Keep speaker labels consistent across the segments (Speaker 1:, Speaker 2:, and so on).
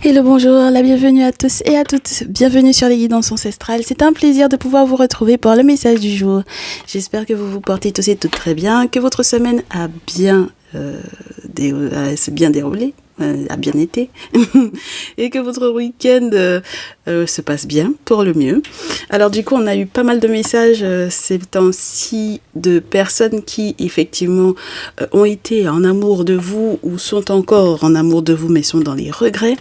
Speaker 1: Hello, bonjour, la bienvenue à tous et à toutes. Bienvenue sur les guidances ancestrales. C'est un plaisir de pouvoir vous retrouver pour le message du jour. J'espère que vous vous portez tous et toutes très bien, que votre semaine a bien, s'est bien déroulée. A bien été et que votre week-end se passe bien pour le mieux. Alors du coup on a eu pas mal de messages ces temps-ci de personnes qui effectivement ont été en amour de vous ou sont encore en amour de vous mais sont dans les regrets,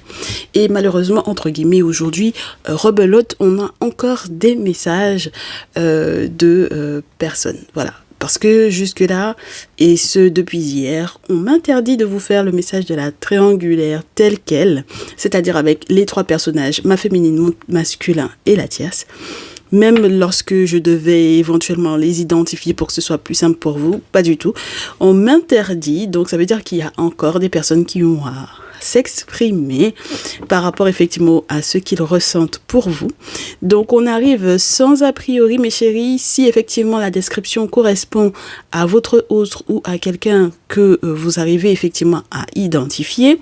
Speaker 1: et malheureusement entre guillemets aujourd'hui rebelote, on a encore des messages de personnes, voilà. Parce que jusque-là, et ce depuis hier, on m'interdit de vous faire le message de la triangulaire tel quel, c'est-à-dire avec les trois personnages, ma féminine, mon masculin et la tierce. Même lorsque je devais éventuellement les identifier pour que ce soit plus simple pour vous, pas du tout. On m'interdit, donc ça veut dire qu'il y a encore des personnes qui ont à s'exprimer par rapport effectivement à ce qu'ils ressentent pour vous. Donc on arrive sans a priori, mes chéris, si effectivement la description correspond à votre autre ou à quelqu'un que vous arrivez effectivement à identifier,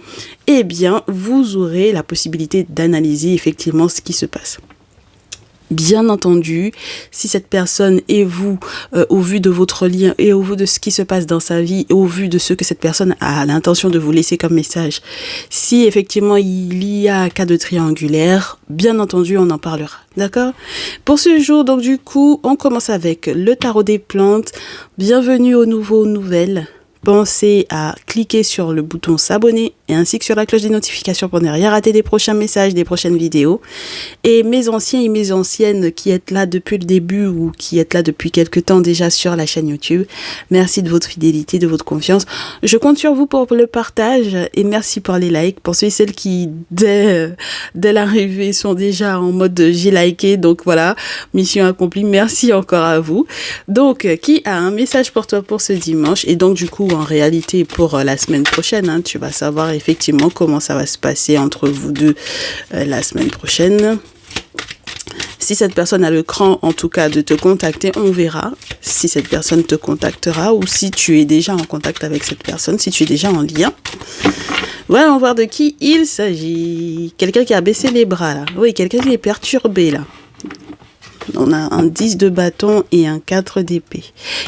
Speaker 1: eh bien vous aurez la possibilité d'analyser effectivement ce qui se passe. Bien entendu, si cette personne et vous, au vu de votre lien et au vu de ce qui se passe dans sa vie, et au vu de ce que cette personne a l'intention de vous laisser comme message, si effectivement il y a un cas de triangulaire, bien entendu, on en parlera. D'accord ? Pour ce jour, donc du coup, on commence avec le tarot des plantes. Bienvenue aux nouveaux nouvelles. Pensez à cliquer sur le bouton s'abonner et ainsi que sur la cloche des notifications pour ne rien rater des prochains messages, des prochaines vidéos. Et mes anciens et mes anciennes qui êtes là depuis le début ou qui êtes là depuis quelques temps déjà sur la chaîne YouTube, merci de votre fidélité, de votre confiance. Je compte sur vous pour le partage et merci pour les likes. Pour ceux et celles qui, dès l'arrivée, sont déjà en mode j'ai liké, donc voilà, mission accomplie. Merci encore à vous. Donc, qui a un message pour toi pour ce dimanche? Et donc, du coup, en réalité, pour la semaine prochaine, tu vas savoir effectivement comment ça va se passer entre vous deux la semaine prochaine. Si cette personne a le cran, en tout cas, de te contacter, on verra si cette personne te contactera ou si tu es déjà en contact avec cette personne, si tu es déjà en lien. Voilà, on va voir de qui il s'agit. Quelqu'un qui a baissé les bras, là. Oui, quelqu'un qui est perturbé, là. On a un 10 de bâton et un 4 d'épée.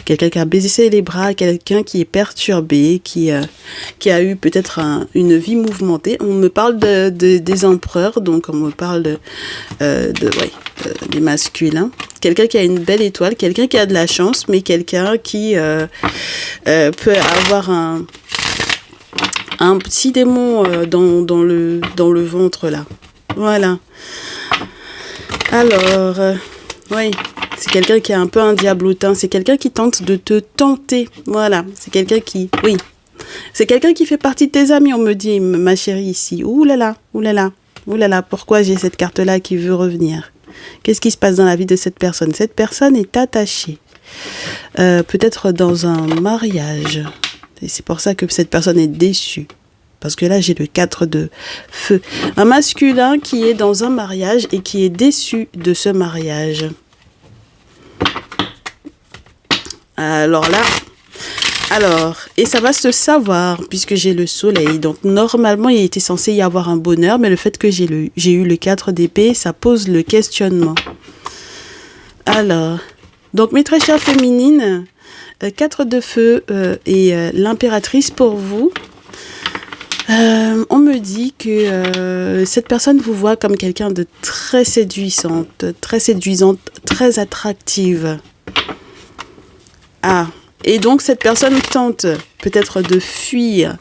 Speaker 1: Quelqu'un qui a baissé les bras, quelqu'un qui est perturbé, qui a eu peut-être une vie mouvementée. On me parle des empereurs, donc on me parle des masculins. Quelqu'un qui a une belle étoile, quelqu'un qui a de la chance, mais quelqu'un qui peut avoir un petit démon dans le ventre, là. Voilà. Alors... oui, c'est quelqu'un qui est un peu un diablotin. C'est quelqu'un qui tente de te tenter. Voilà, c'est quelqu'un qui... oui, c'est quelqu'un qui fait partie de tes amis, on me dit, ma chérie, ici. Ouh là là, ouh là là, ouh là là, pourquoi j'ai cette carte-là qui veut revenir? Qu'est-ce qui se passe dans la vie de cette personne? Cette personne est attachée. Peut-être dans un mariage. Et c'est pour ça que cette personne est déçue. Parce que là, j'ai le 4 de feu. Un masculin qui est dans un mariage et qui est déçu de ce mariage. Et ça va se savoir, puisque j'ai le soleil. Donc, normalement, il était censé y avoir un bonheur, mais le fait que j'ai eu le 4 d'épée, ça pose le questionnement. Alors, donc, mes très chères féminines, 4 de feu et l'impératrice pour vous. On me dit que cette personne vous voit comme quelqu'un de très séduisante, très attractive. Ah, et donc cette personne tente peut-être de fuir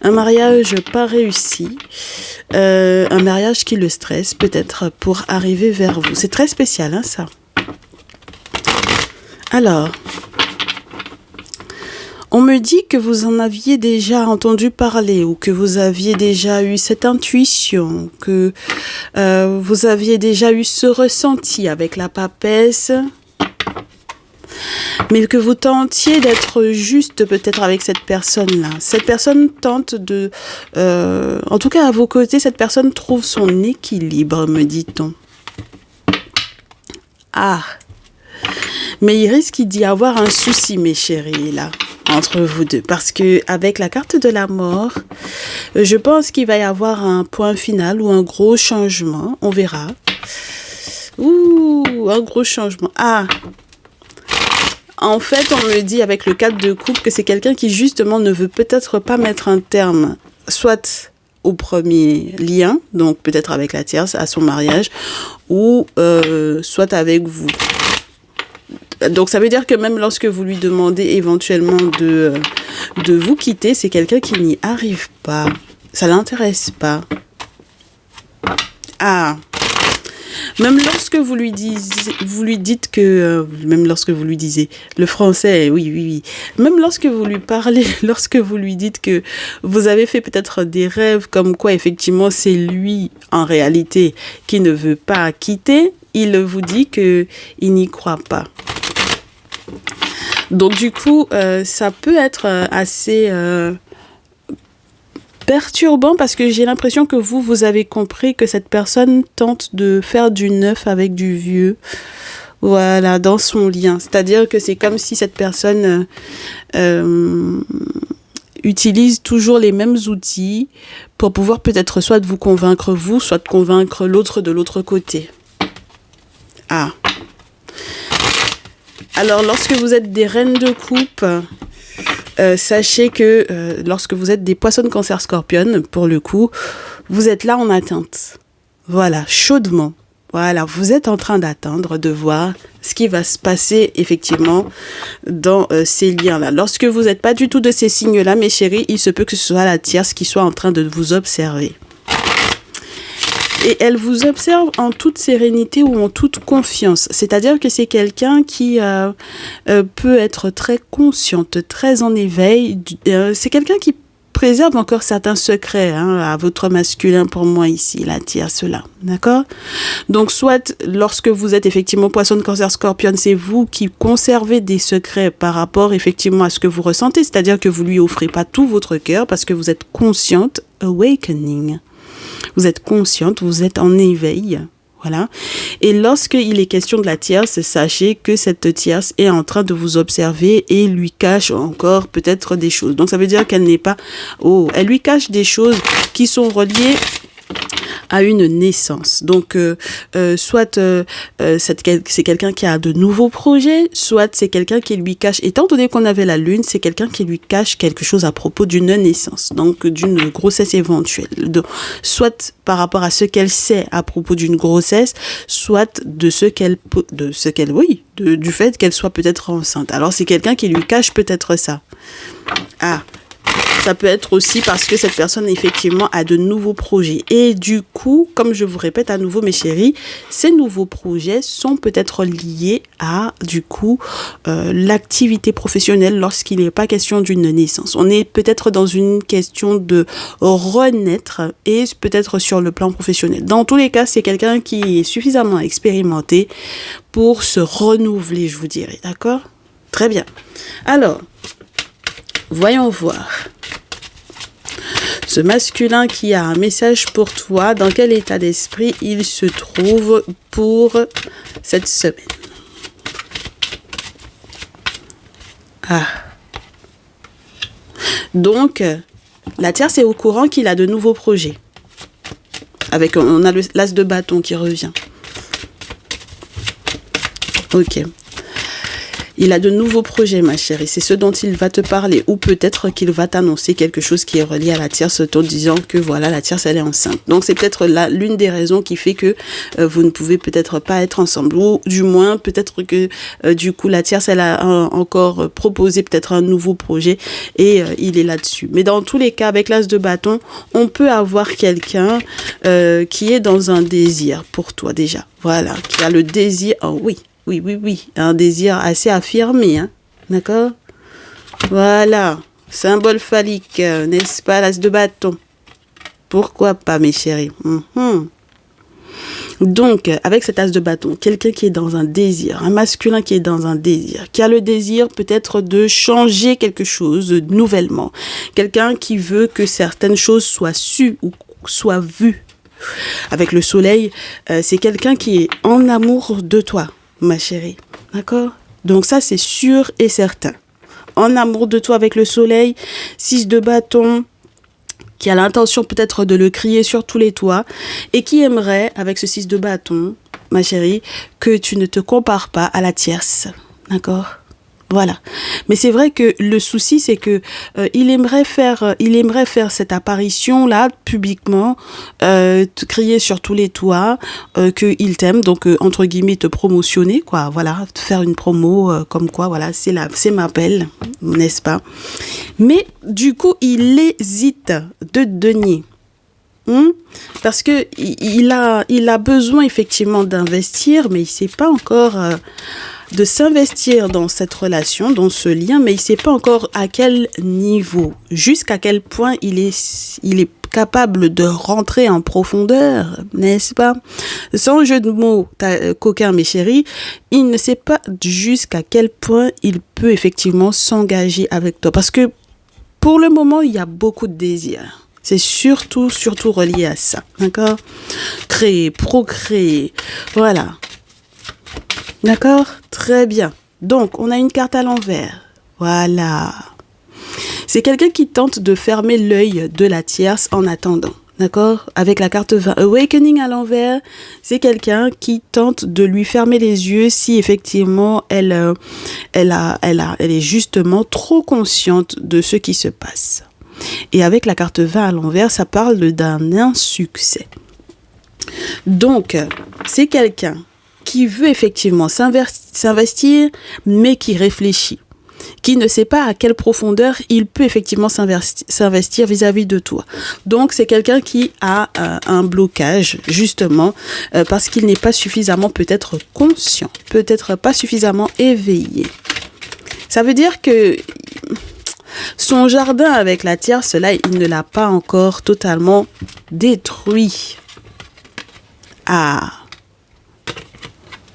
Speaker 1: un mariage pas réussi, un mariage qui le stresse peut-être pour arriver vers vous. C'est très spécial, hein, ça. Alors... on me dit que vous en aviez déjà entendu parler ou que vous aviez déjà eu cette intuition, que vous aviez déjà eu ce ressenti avec la papesse, mais que vous tentiez d'être juste peut-être avec cette personne-là. Cette personne tente de... en tout cas, à vos côtés, cette personne trouve son équilibre, me dit-on. Ah, mais il risque d'y avoir un souci, mes chéris, là. entre vous deux. Parce que avec la carte de la mort, je pense qu'il va y avoir un point final ou un gros changement. On verra. Ouh, un gros changement. Ah, en fait, on me dit avec le 4 de coupe que c'est quelqu'un qui justement ne veut peut-être pas mettre un terme, soit au premier lien, donc peut-être avec la tierce, à son mariage, ou soit avec vous. Donc ça veut dire que même lorsque vous lui demandez éventuellement de vous quitter, c'est quelqu'un qui n'y arrive pas. Ça l'intéresse pas. Ah. Même lorsque vous lui dites que, même lorsque vous lui disiez, le français, oui. Même lorsque vous lui parlez, lorsque vous lui dites que vous avez fait peut-être des rêves comme quoi effectivement c'est lui en réalité qui ne veut pas quitter, il vous dit que il n'y croit pas. Donc du coup, ça peut être assez perturbant parce que j'ai l'impression que vous avez compris que cette personne tente de faire du neuf avec du vieux. Voilà, dans son lien. C'est-à-dire que c'est comme si cette personne utilise toujours les mêmes outils pour pouvoir peut-être soit vous convaincre vous, soit convaincre l'autre de l'autre côté. Ah. Alors, lorsque vous êtes des reines de coupe, sachez que lorsque vous êtes des poissons, cancer, scorpion, pour le coup, vous êtes là en atteinte. Voilà, chaudement. Voilà, vous êtes en train d'attendre, de voir ce qui va se passer effectivement dans ces liens-là. Lorsque vous n'êtes pas du tout de ces signes-là, mes chéris, il se peut que ce soit la tierce qui soit en train de vous observer. Et elle vous observe en toute sérénité ou en toute confiance. C'est-à-dire que c'est quelqu'un qui peut être très consciente, très en éveil. C'est quelqu'un qui préserve encore certains secrets à votre masculin pour moi ici, la tierce là. D'accord ? Donc, soit lorsque vous êtes effectivement poisson, cancer, scorpion, c'est vous qui conservez des secrets par rapport effectivement à ce que vous ressentez. C'est-à-dire que vous lui offrez pas tout votre cœur parce que vous êtes consciente, awakening. Vous êtes consciente, vous êtes en éveil, voilà. Et lorsqu'il est question de la tierce, sachez que cette tierce est en train de vous observer et lui cache encore peut-être des choses. Donc ça veut dire qu'elle n'est pas... Oh, elle lui cache des choses qui sont reliées à une naissance. Donc, soit c'est quelqu'un qui a de nouveaux projets, soit c'est quelqu'un qui lui cache, étant donné qu'on avait la lune, c'est quelqu'un qui lui cache quelque chose à propos d'une naissance, donc d'une grossesse éventuelle. Donc, soit par rapport à ce qu'elle sait à propos d'une grossesse, soit du fait qu'elle soit peut-être enceinte. Alors, c'est quelqu'un qui lui cache peut-être ça. Ah. Ça peut être aussi parce que cette personne, effectivement, a de nouveaux projets. Et du coup, comme je vous répète à nouveau, mes chéris, ces nouveaux projets sont peut-être liés à, du coup, l'activité professionnelle lorsqu'il n'est pas question d'une naissance. On est peut-être dans une question de renaître et peut-être sur le plan professionnel. Dans tous les cas, c'est quelqu'un qui est suffisamment expérimenté pour se renouveler, je vous dirais. D'accord ? Très bien. Alors, voyons voir. Ce masculin qui a un message pour toi, dans quel état d'esprit il se trouve pour cette semaine? Ah. Donc, la tierce est au courant qu'il a de nouveaux projets. On a l'as de bâton qui revient. Ok. Il a de nouveaux projets, ma chérie. C'est ce dont il va te parler. Ou peut-être qu'il va t'annoncer quelque chose qui est relié à la tierce, te disant que voilà, la tierce, elle est enceinte. Donc, c'est peut-être l'une des raisons qui fait que vous ne pouvez peut-être pas être ensemble. Ou du moins, peut-être que du coup, la tierce, elle a encore proposé peut-être un nouveau projet et il est là-dessus. Mais dans tous les cas, avec l'as de bâton, on peut avoir quelqu'un qui est dans un désir pour toi déjà. Voilà, qui a le désir. Oh oui. Oui, un désir assez affirmé, hein, d'accord? Voilà, symbole phallique, n'est-ce pas, l'as de bâton? Pourquoi pas, mes chéris? Donc, avec cet as de bâton, quelqu'un qui est dans un désir, un masculin qui est dans un désir, qui a le désir peut-être de changer quelque chose nouvellement, quelqu'un qui veut que certaines choses soient sues ou soient vues. Avec le soleil, c'est quelqu'un qui est en amour de toi, ma chérie, d'accord? Donc ça, c'est sûr et certain. en amour de toi avec le soleil. 6 de bâton, qui a l'intention peut-être de le crier sur tous les toits et qui aimerait, avec ce 6 de bâton, ma chérie, que tu ne te compares pas à la tierce. D'accord ? Voilà. Mais c'est vrai que le souci, c'est que il aimerait faire cette apparition là publiquement, te crier sur tous les toits qu'il t'aime, donc entre guillemets te promotionner, quoi. Voilà, te faire une promo comme quoi, voilà, c'est ma belle, n'est-ce pas? Mais du coup, il hésite de Denier. Parce que il a besoin effectivement d'investir, mais il sait pas encore de s'investir dans cette relation, dans ce lien, mais il sait pas encore à quel niveau, jusqu'à quel point il est capable de rentrer en profondeur, n'est-ce pas? Sans jeu de mots coquin, mes chéris, il ne sait pas jusqu'à quel point il peut effectivement s'engager avec toi. Parce que pour le moment, il y a beaucoup de désirs. C'est surtout relié à ça, d'accord? Créer, procréer, voilà. D'accord? Très bien. Donc, on a une carte à l'envers. Voilà. C'est quelqu'un qui tente de fermer l'œil de la tierce en attendant. D'accord? Avec la carte 20. Awakening à l'envers, c'est quelqu'un qui tente de lui fermer les yeux si effectivement elle est justement trop consciente de ce qui se passe. Et avec la carte 20 à l'envers, ça parle d'un insuccès. Donc, c'est quelqu'un qui veut effectivement s'investir, mais qui réfléchit, qui ne sait pas à quelle profondeur il peut effectivement s'investir vis-à-vis de toi. Donc, c'est quelqu'un qui a un blocage, justement, parce qu'il n'est pas suffisamment peut-être conscient, peut-être pas suffisamment éveillé. Ça veut dire que son jardin avec la tierce, là, il ne l'a pas encore totalement détruit. Ah!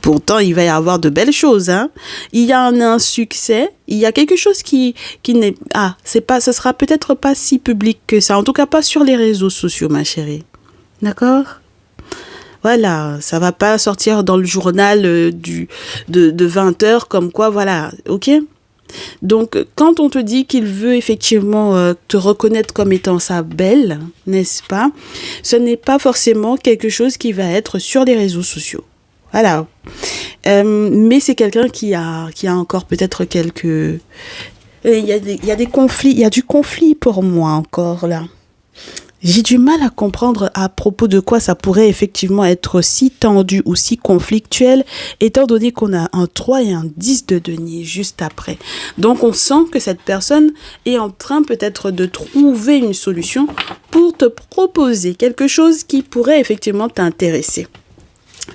Speaker 1: Pourtant, il va y avoir de belles choses, hein. Il y a un succès, il y a quelque chose qui n'est... Ah, ça sera peut-être pas si public que ça. En tout cas, pas sur les réseaux sociaux, ma chérie. D'accord? Voilà, ça va pas sortir dans le journal de 20h comme quoi, voilà, ok? Donc, quand on te dit qu'il veut effectivement te reconnaître comme étant sa belle, n'est-ce pas? Ce n'est pas forcément quelque chose qui va être sur les réseaux sociaux. Voilà. Mais c'est quelqu'un qui a encore peut-être quelques... Il y a des conflits, il y a du conflit pour moi encore là. J'ai du mal à comprendre à propos de quoi ça pourrait effectivement être si tendu ou si conflictuel, étant donné qu'on a un 3 et un 10 de denier juste après. Donc, on sent que cette personne est en train peut-être de trouver une solution pour te proposer quelque chose qui pourrait effectivement t'intéresser.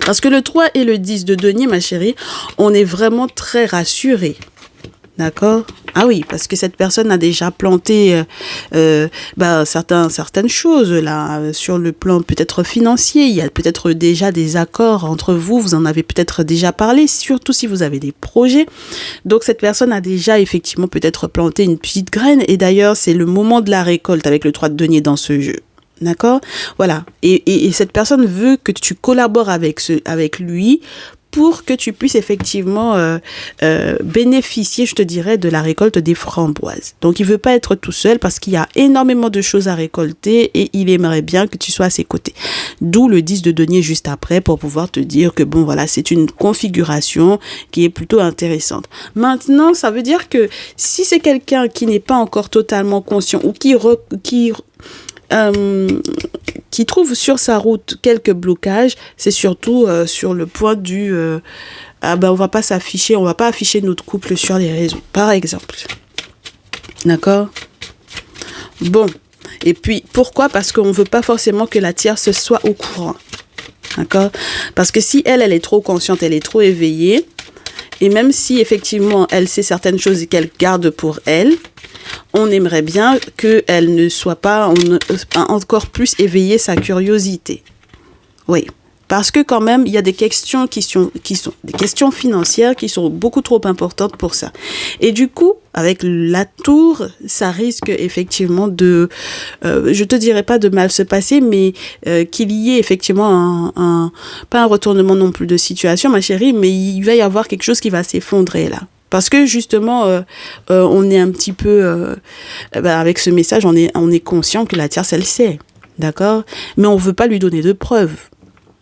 Speaker 1: Parce que le 3 et le 10 de denier, ma chérie, on est vraiment très rassurés. D'accord? Ah oui, parce que cette personne a déjà planté certaines choses là sur le plan peut-être financier. Il y a peut-être déjà des accords entre vous. Vous en avez peut-être déjà parlé, surtout si vous avez des projets. Donc cette personne a déjà effectivement peut-être planté une petite graine. Et d'ailleurs, c'est le moment de la récolte avec le 3 de denier dans ce jeu. D'accord? Voilà. Et cette personne veut que tu collabores avec lui pour que tu puisses effectivement bénéficier, je te dirais, de la récolte des framboises. Donc, il veut pas être tout seul parce qu'il y a énormément de choses à récolter et il aimerait bien que tu sois à ses côtés. D'où le 10 de denier juste après pour pouvoir te dire que bon, voilà, c'est une configuration qui est plutôt intéressante. Maintenant, ça veut dire que si c'est quelqu'un qui n'est pas encore totalement conscient ou qui trouve sur sa route quelques blocages, c'est surtout sur le point du on va pas afficher notre couple sur les réseaux, par exemple. D'accord? Bon. Et puis, pourquoi? Parce qu'on veut pas forcément que la tierce soit au courant. D'accord? Parce que si elle est trop consciente, elle est trop éveillée, et même si effectivement elle sait certaines choses et qu'elle garde pour elle, on aimerait bien qu'elle ne soit pas encore plus éveiller sa curiosité. Oui, parce que quand même, il y a des questions qui sont des questions financières qui sont beaucoup trop importantes pour ça. Et du coup, avec la tour, ça risque effectivement de, je te dirais pas de mal se passer, mais qu'il y ait effectivement pas un retournement non plus de situation, ma chérie, mais il va y avoir quelque chose qui va s'effondrer là. Parce que justement, on est un petit peu, avec ce message, on est conscient que la tierce, elle sait, d'accord? Mais on veut pas lui donner de preuves.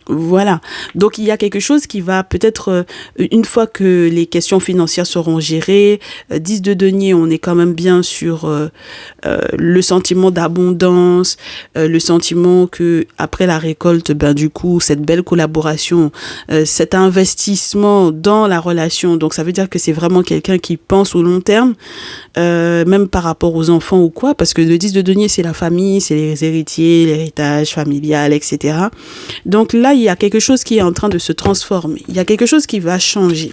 Speaker 1: Voilà. Donc, il y a quelque chose qui va peut-être, une fois que les questions financières seront gérées, 10 de denier, on est quand même bien sur le sentiment d'abondance, le sentiment que après la récolte, ben du coup, cette belle collaboration, cet investissement dans la relation, donc ça veut dire que c'est vraiment quelqu'un qui pense au long terme, même par rapport aux enfants ou quoi, parce que le 10 de denier, c'est la famille, c'est les héritiers, l'héritage familial, etc. Donc là, il y a quelque chose qui est en train de se transformer. Il y a quelque chose qui va changer.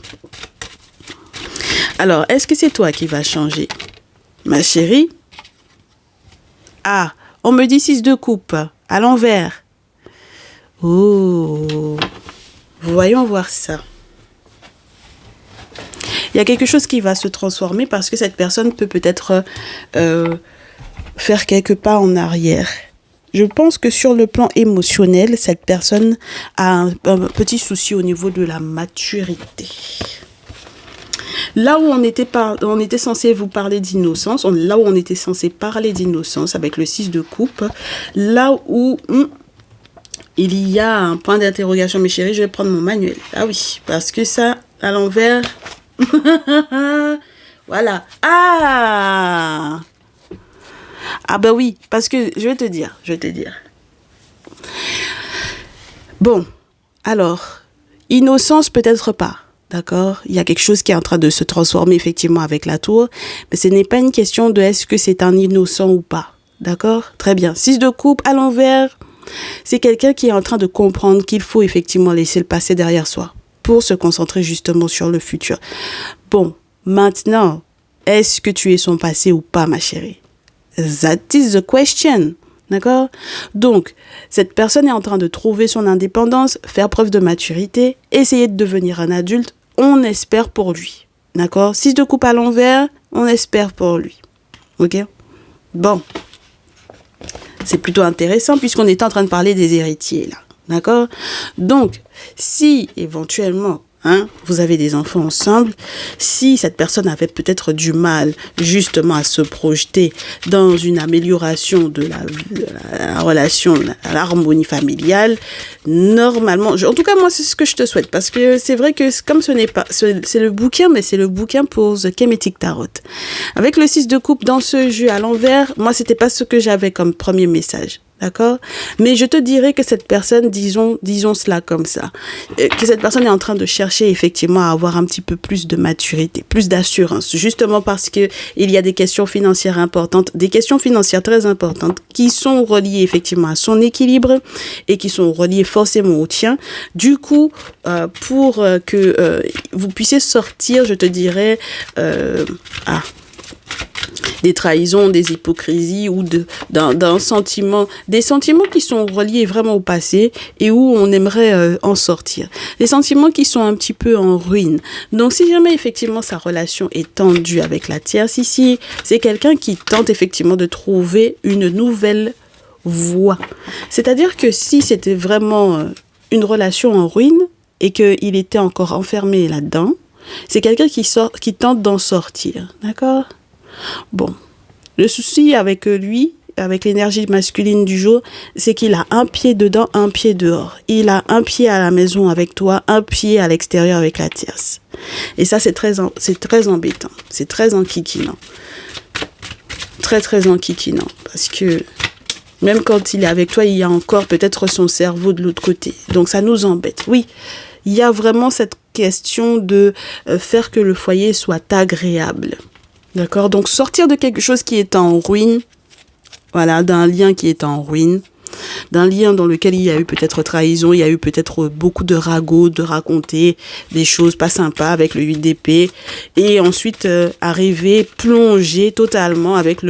Speaker 1: Alors, est-ce que c'est toi qui vas changer, ma chérie? Ah, on me dit 6 de coupe, à l'envers. Oh, voyons voir ça. Il y a quelque chose qui va se transformer parce que cette personne peut peut-être faire quelques pas en arrière. Je pense que sur le plan émotionnel, cette personne a un petit souci au niveau de la maturité. Là où on était censé vous parler d'innocence, là où on était censé parler d'innocence avec le 6 de coupe, là où il y a un point d'interrogation, mes chéris, je vais prendre mon manuel. Ah oui, parce que ça, à l'envers... Voilà. Ah ben oui, parce que je vais te dire. Bon, alors, innocence peut-être pas, d'accord? Il y a quelque chose qui est en train de se transformer effectivement avec la tour, mais ce n'est pas une question de est-ce que c'est un innocent ou pas, d'accord? Très bien. 6 de coupe à l'envers, c'est quelqu'un qui est en train de comprendre qu'il faut effectivement laisser le passé derrière soi pour se concentrer justement sur le futur. Bon, maintenant, est-ce que tu es son passé ou pas, ma chérie? That is the question. D'accord? Donc, cette personne est en train de trouver son indépendance, faire preuve de maturité, essayer de devenir un adulte. On espère pour lui. D'accord? 6 de coupe à l'envers, on espère pour lui. Ok? Bon. C'est plutôt intéressant puisqu'on est en train de parler des héritiers, là. D'accord? Donc, si éventuellement, vous avez des enfants ensemble, si cette personne avait peut-être du mal justement à se projeter dans une amélioration de la relation, l'harmonie familiale, normalement, en tout cas moi c'est ce que je te souhaite, parce que c'est vrai que comme ce n'est pas, c'est le bouquin, mais c'est le bouquin pour The Kemetic Tarot. Avec le 6 de coupe dans ce jeu à l'envers, moi c'était pas ce que j'avais comme premier message. D'accord? Mais je te dirais que cette personne, disons cela comme ça, que cette personne est en train de chercher effectivement à avoir un petit peu plus de maturité, plus d'assurance, justement parce que il y a des questions financières importantes, des questions financières très importantes qui sont reliées effectivement à son équilibre et qui sont reliées forcément au tien. Du coup, pour que vous puissiez sortir, je te dirais, des trahisons, des hypocrisies ou d'un sentiment, des sentiments qui sont reliés vraiment au passé et où on aimerait en sortir. Des sentiments qui sont un petit peu en ruine. Donc, si jamais effectivement sa relation est tendue avec la tierce ici, c'est quelqu'un qui tente effectivement de trouver une nouvelle voie. C'est-à-dire que si c'était vraiment une relation en ruine et qu'il était encore enfermé là-dedans, c'est quelqu'un qui tente d'en sortir. D'accord ? Bon, le souci avec lui, avec l'énergie masculine du jour, c'est qu'il a un pied dedans, un pied dehors. Il a un pied à la maison avec toi, un pied à l'extérieur avec la tierce. Et ça, c'est très embêtant. C'est très enquiquinant. Très, très enquiquinant. Parce que même quand il est avec toi, il y a encore peut-être son cerveau de l'autre côté. Donc, ça nous embête. Oui, il y a vraiment cette question de faire que le foyer soit agréable. D'accord? Donc, sortir de quelque chose qui est en ruine, voilà, d'un lien qui est en ruine, d'un lien dans lequel il y a eu peut-être trahison, il y a eu peut-être beaucoup de ragots, de raconter des choses pas sympas avec le 8 d'épée, et ensuite arriver, plonger totalement avec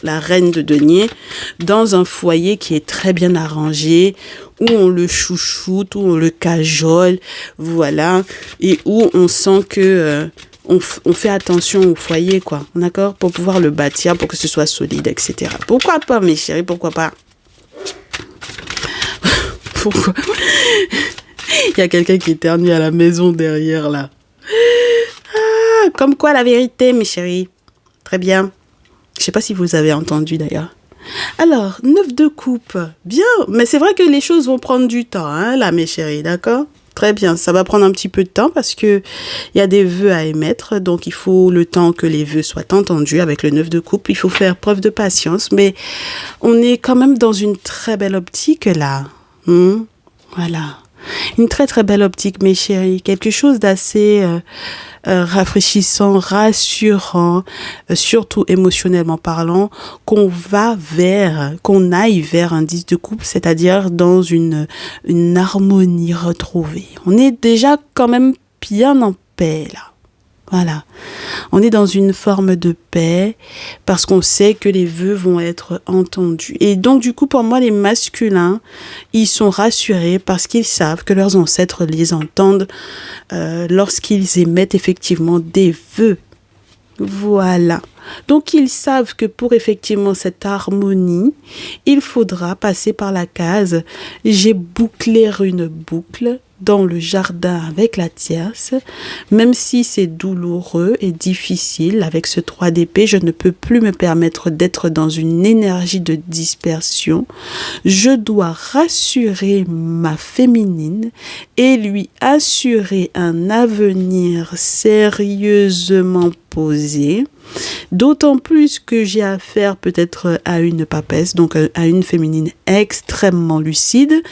Speaker 1: la reine de denier dans un foyer qui est très bien arrangé, où on le chouchoute, où on le cajole, voilà, et où on sent que... On fait attention au foyer, quoi, d'accord? Pour pouvoir le bâtir, pour que ce soit solide, etc. Pourquoi pas, mes chéris, pourquoi pas? Pourquoi? Il y a quelqu'un qui éternue à la maison derrière, là. comme quoi la vérité, mes chéris. Très bien. Je sais pas si vous avez entendu d'ailleurs. Alors, 9 de coupe. Bien, mais c'est vrai que les choses vont prendre du temps, hein, là, mes chéris, d'accord? Très bien, ça va prendre un petit peu de temps parce que il y a des vœux à émettre, donc il faut le temps que les vœux soient entendus avec le 9 de coupe. Il faut faire preuve de patience, mais on est quand même dans une très belle optique là. Voilà. Une très très belle optique, mes chéris. Quelque chose d'assez rafraîchissant, rassurant, surtout émotionnellement parlant, qu'on aille vers un 10 de coupe, c'est-à-dire dans une harmonie retrouvée. On est déjà quand même bien en paix là. Voilà, on est dans une forme de paix parce qu'on sait que les vœux vont être entendus. Et donc du coup, pour moi, les masculins, ils sont rassurés parce qu'ils savent que leurs ancêtres les entendent lorsqu'ils émettent effectivement des vœux. Voilà. Donc ils savent que pour effectivement cette harmonie, il faudra passer par la case « J'ai bouclé une boucle » dans le jardin avec la tierce, même si c'est douloureux et difficile avec ce 3 d'épée, je ne peux plus me permettre d'être dans une énergie de dispersion. Je dois rassurer ma féminine et lui assurer un avenir sérieusement posé. D'autant plus que j'ai affaire peut-être à une papesse, donc à une féminine extrêmement lucide,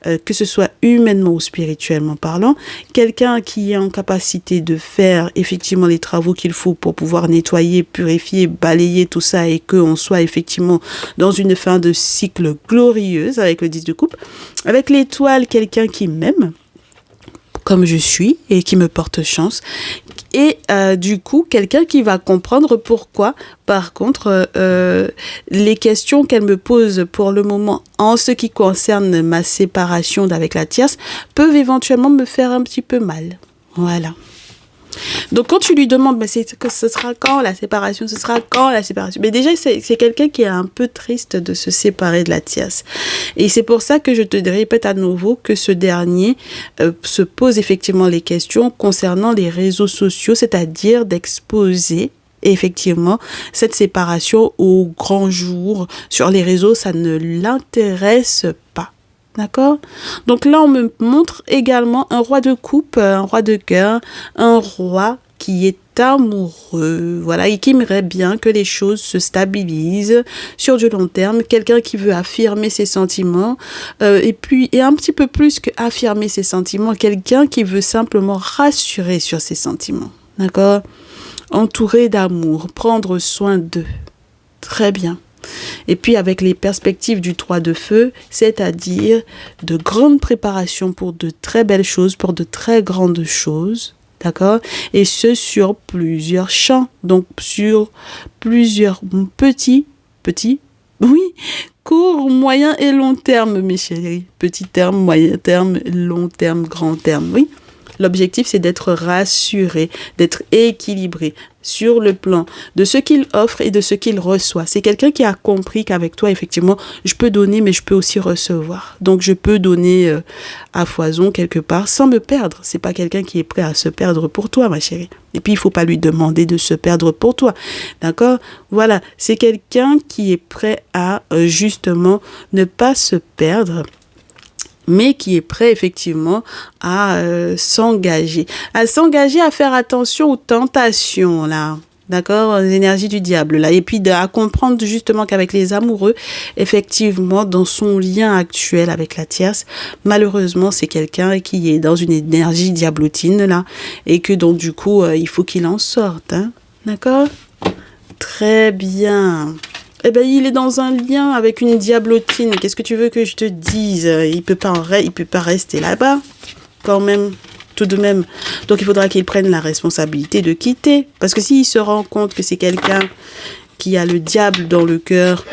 Speaker 1: que ce soit humainement ou spirituellement parlant, quelqu'un qui est en capacité de faire effectivement les travaux qu'il faut pour pouvoir nettoyer, purifier, balayer tout ça et qu'on soit effectivement dans une fin de cycle glorieuse avec le 10 de coupe. Avec l'étoile, quelqu'un qui m'aime, comme je suis et qui me porte chance. Et du coup, quelqu'un qui va comprendre pourquoi, par contre, les questions qu'elle me pose pour le moment en ce qui concerne ma séparation d'avec la tierce peuvent éventuellement me faire un petit peu mal. Voilà. Donc quand tu lui demandes mais ce sera quand la séparation, ce sera quand la séparation, mais déjà c'est quelqu'un qui est un peu triste de se séparer de la tierce et c'est pour ça que je te répète à nouveau que ce dernier se pose effectivement les questions concernant les réseaux sociaux, c'est-à-dire d'exposer effectivement cette séparation au grand jour sur les réseaux, ça ne l'intéresse pas. D'accord? Donc là, on me montre également un roi de coupe, un roi de cœur, un roi qui est amoureux, voilà, et qui aimerait bien que les choses se stabilisent sur du long terme, quelqu'un qui veut affirmer ses sentiments, et un petit peu plus que affirmer ses sentiments, quelqu'un qui veut simplement rassurer sur ses sentiments, d'accord? Entouré d'amour, prendre soin d'eux, très bien. Et puis avec les perspectives du 3 de feu, c'est-à-dire de grandes préparations pour de très belles choses, pour de très grandes choses, d'accord? Et ce sur plusieurs champs, donc sur plusieurs petits, oui, court, moyen et long terme, mes chéris. Petit terme, moyen terme, long terme, grand terme, oui. L'objectif, c'est d'être rassuré, d'être équilibré sur le plan de ce qu'il offre et de ce qu'il reçoit. C'est quelqu'un qui a compris qu'avec toi, effectivement, je peux donner, mais je peux aussi recevoir. Donc, je peux donner à foison quelque part sans me perdre. C'est pas quelqu'un qui est prêt à se perdre pour toi, ma chérie. Et puis, il faut pas lui demander de se perdre pour toi. D'accord? Voilà. C'est quelqu'un qui est prêt à, justement, ne pas se perdre, mais qui est prêt effectivement à s'engager, à faire attention aux tentations là, d'accord, aux énergies du diable là, et puis à comprendre justement qu'avec les amoureux, effectivement, dans son lien actuel avec la tierce, malheureusement c'est quelqu'un qui est dans une énergie diablotine là, et que donc du coup il faut qu'il en sorte, hein, d'accord, très bien. Eh ben, il est dans un lien avec une diablotine. Qu'est-ce que tu veux que je te dise? Il peut pas rester là-bas, quand même, tout de même. Donc, il faudra qu'il prenne la responsabilité de quitter. Parce que s'il se rend compte que c'est quelqu'un qui a le diable dans le cœur,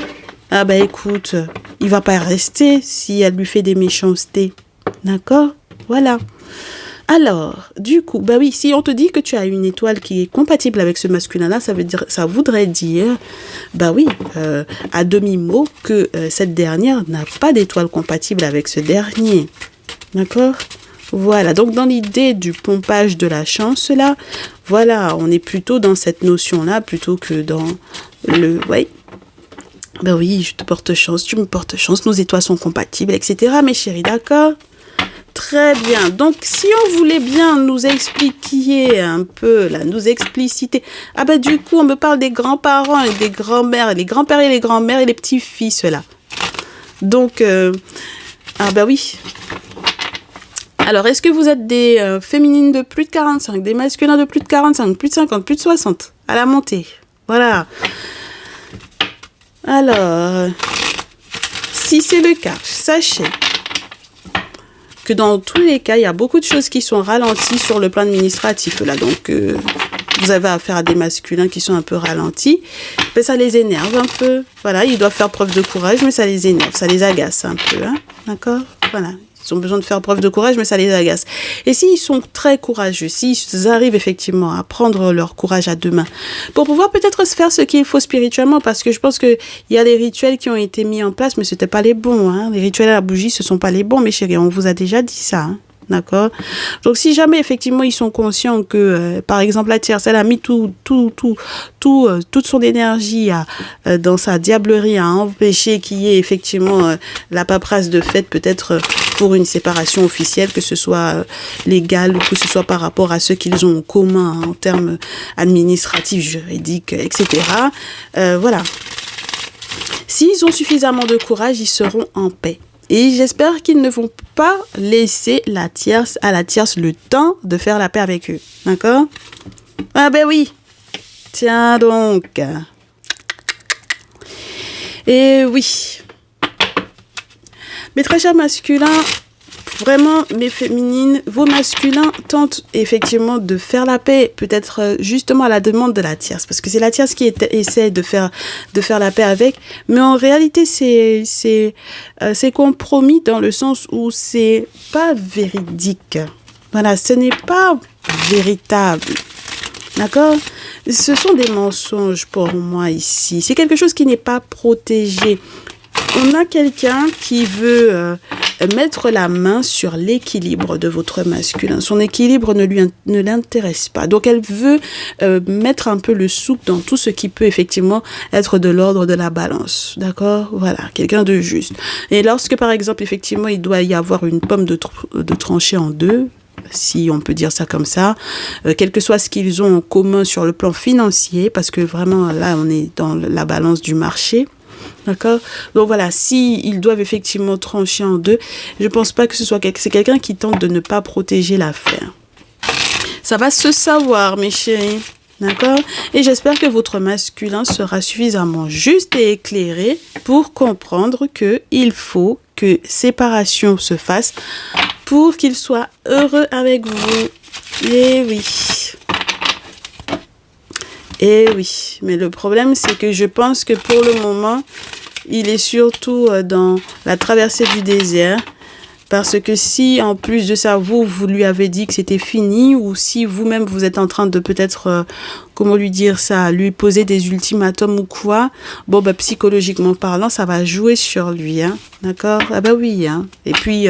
Speaker 1: ah ben, écoute, il va pas rester si elle lui fait des méchancetés. D'accord? Voilà. Alors, du coup, bah oui, si on te dit que tu as une étoile qui est compatible avec ce masculin-là, ça voudrait dire, bah oui, à demi-mot, que cette dernière n'a pas d'étoile compatible avec ce dernier. D'accord? Voilà, donc dans l'idée du pompage de la chance, là, voilà, on est plutôt dans cette notion-là, plutôt que dans le... Ouais. Ben oui, je te porte chance, tu me portes chance, nos étoiles sont compatibles, etc. Mes chéris, d'accord? Très bien. Donc, si on voulait bien nous expliquer un peu, là, nous expliciter... Ah ben du coup, on me parle des grands-parents et des grands-mères, les grands-pères et les grands-mères et les petits-fils, là. Donc, ah ben oui... Alors, est-ce que vous êtes des féminines de plus de 45, des masculins de plus de 45, plus de 50, plus de 60 à la montée? Voilà. Alors, si c'est le cas, sachez que dans tous les cas, il y a beaucoup de choses qui sont ralenties sur le plan administratif. Là, donc, vous avez affaire à des masculins qui sont un peu ralentis. Mais ça les énerve un peu. Voilà, ils doivent faire preuve de courage, mais ça les énerve, ça les agace un peu. Hein, d'accord? Voilà. Ils ont besoin de faire preuve de courage, mais ça les agace. Et s'ils sont très courageux, s'ils arrivent effectivement à prendre leur courage à deux mains, pour pouvoir peut-être se faire ce qu'il faut spirituellement, parce que je pense qu'il y a des rituels qui ont été mis en place, mais c'était pas les bons. Hein. Les rituels à la bougie, ce sont pas les bons, mes chéris. On vous a déjà dit ça. Hein. D'accord? Donc, si jamais, effectivement, ils sont conscients que, par exemple, la tierce, elle a mis toute son énergie dans sa diablerie à empêcher qu'il y ait, effectivement, la paperasse de fait, peut-être pour une séparation officielle, que ce soit légal ou que ce soit par rapport à ce qu'ils ont en commun hein, en termes administratifs, juridiques, etc. Voilà. S'ils ont suffisamment de courage, ils seront en paix. Et j'espère qu'ils ne vont pas laisser à la tierce le temps de faire la paix avec eux. D'accord? Ah ben oui. Tiens donc. Et oui. Mes très chers masculins, vraiment, mes féminines, vos masculins tentent effectivement de faire la paix, peut-être justement à la demande de la tierce, parce que c'est la tierce qui essaie de faire la paix avec, mais en réalité, c'est compromis dans le sens où c'est pas véridique. Voilà, ce n'est pas véritable. D'accord? Ce sont des mensonges pour moi ici. C'est quelque chose qui n'est pas protégé. On a quelqu'un qui veut mettre la main sur l'équilibre de votre masculin. Son équilibre ne l'intéresse pas. Donc, elle veut mettre un peu le souple dans tout ce qui peut effectivement être de l'ordre de la balance. D'accord? Voilà, quelqu'un de juste. Et lorsque, par exemple, effectivement, il doit y avoir une pomme de trancher en deux, si on peut dire ça comme ça, quel que soit ce qu'ils ont en commun sur le plan financier, parce que vraiment, là, on est dans la balance du marché. D'accord? Donc voilà, s'ils doivent effectivement trancher en deux, je pense pas que c'est quelqu'un qui tente de ne pas protéger l'affaire. Ça va se savoir, mes chéris. D'accord? Et j'espère que votre masculin sera suffisamment juste et éclairé pour comprendre qu'il faut que séparation se fasse pour qu'il soit heureux avec vous. Eh oui. Eh oui, mais le problème, c'est que je pense que pour le moment, il est surtout dans la traversée du désert. Parce que si, en plus de ça, vous lui avez dit que c'était fini, ou si vous-même, vous êtes en train de peut-être, comment lui dire ça, lui poser des ultimatums ou quoi, bon, bah, psychologiquement parlant, ça va jouer sur lui, hein, d'accord? Ah bah oui, hein. Et puis,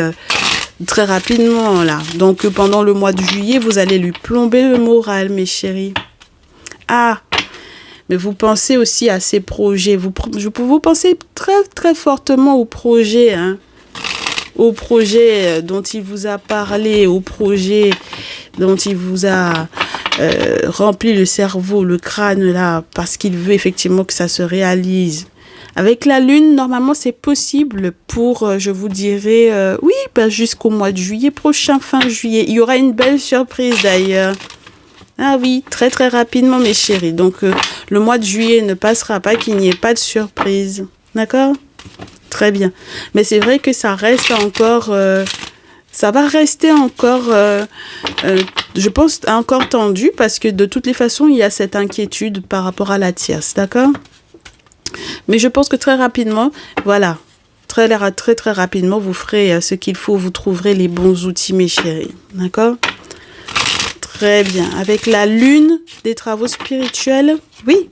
Speaker 1: très rapidement, là. Donc, pendant le mois de juillet, vous allez lui plomber le moral, mes chéris. Ah, mais vous pensez aussi à ces projets. Vous pensez très, très fortement aux projets, hein. Au projet dont il vous a parlé, au projet dont il vous a rempli le cerveau, le crâne là, parce qu'il veut effectivement que ça se réalise. Avec la lune, normalement, c'est possible pour, je vous dirais, oui, ben, jusqu'au mois de juillet prochain, fin juillet. Il y aura une belle surprise d'ailleurs. Ah oui, très très rapidement, mes chéris. Donc, le mois de juillet ne passera pas qu'il n'y ait pas de surprise. D'accord ? Très bien. Mais c'est vrai que ça reste encore... ça va rester encore, je pense, encore tendu parce que de toutes les façons, il y a cette inquiétude par rapport à la tierce. D'accord ? Mais je pense que très rapidement, voilà, très rapidement, vous ferez ce qu'il faut. Vous trouverez les bons outils, mes chéris. D'accord ? Très bien. Avec la lune des travaux spirituels, oui.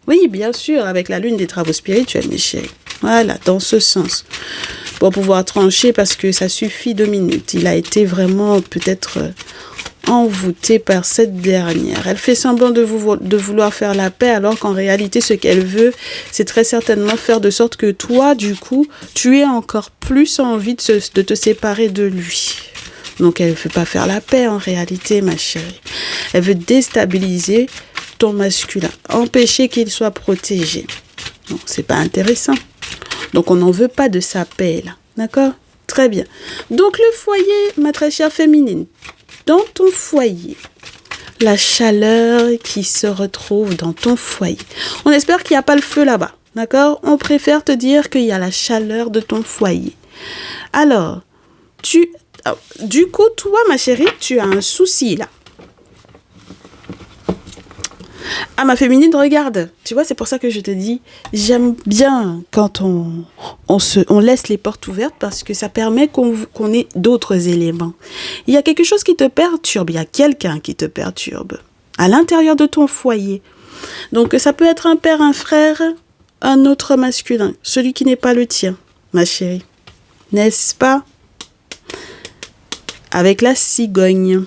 Speaker 1: Oui, bien sûr, avec la lune des travaux spirituels, mes chéris. Voilà, dans ce sens. pour pouvoir trancher parce que ça suffit 2 minutes. Il a été vraiment peut-être envoûté par cette dernière. Elle fait semblant de vouloir faire la paix alors qu'en réalité ce qu'elle veut c'est très certainement faire de sorte que toi du coup tu aies encore plus envie de te séparer de lui. Donc elle ne veut pas faire la paix en réalité ma chérie. Elle veut déstabiliser ton masculin, empêcher qu'il soit protégé. Donc c'est pas intéressant. Donc on n'en veut pas de sa paix là. D'accord? Très bien. Donc le foyer, ma très chère féminine, dans ton foyer, la chaleur qui se retrouve dans ton foyer. On espère qu'il n'y a pas le feu là-bas, d'accord? On préfère te dire qu'il y a la chaleur de ton foyer. Alors, du coup, toi, ma chérie, tu as un souci là. Ah, ma féminine, regarde. Tu vois, c'est pour ça que je te dis, j'aime bien quand on laisse les portes ouvertes parce que ça permet qu'on ait d'autres éléments. Il y a quelque chose qui te perturbe, il y a quelqu'un qui te perturbe à l'intérieur de ton foyer. Donc, ça peut être un père, un frère, un autre masculin, celui qui n'est pas le tien, ma chérie. N'est-ce pas? Avec la cigogne.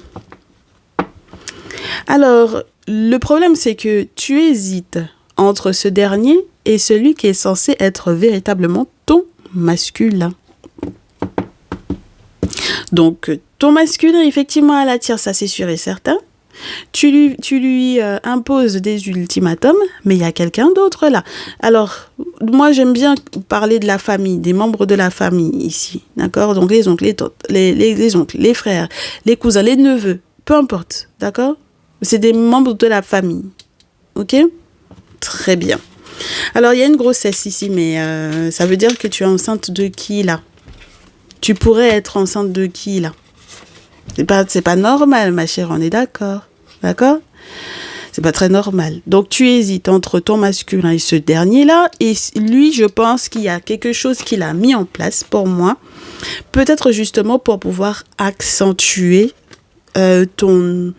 Speaker 1: Alors, le problème, c'est que tu hésites entre ce dernier et celui qui est censé être véritablement ton masculin. Donc, ton masculin, effectivement, elle attire, ça c'est sûr et certain. Tu lui imposes des ultimatums, mais il y a quelqu'un d'autre là. Alors, moi j'aime bien parler de la famille, des membres de la famille ici, d'accord? Donc les oncles, les tantes, les oncles, les frères, les cousins, les neveux, peu importe, d'accord? C'est des membres de la famille, ok? Très bien. Alors, il y a une grossesse ici, mais ça veut dire que tu es enceinte de qui là? Tu pourrais être enceinte de qui là? C'est pas normal, ma chère, on est d'accord. D'accord? C'est pas très normal. Donc, tu hésites entre ton masculin et ce dernier-là. Et lui, je pense qu'il y a quelque chose qu'il a mis en place pour moi. Peut-être justement pour pouvoir accentuer ton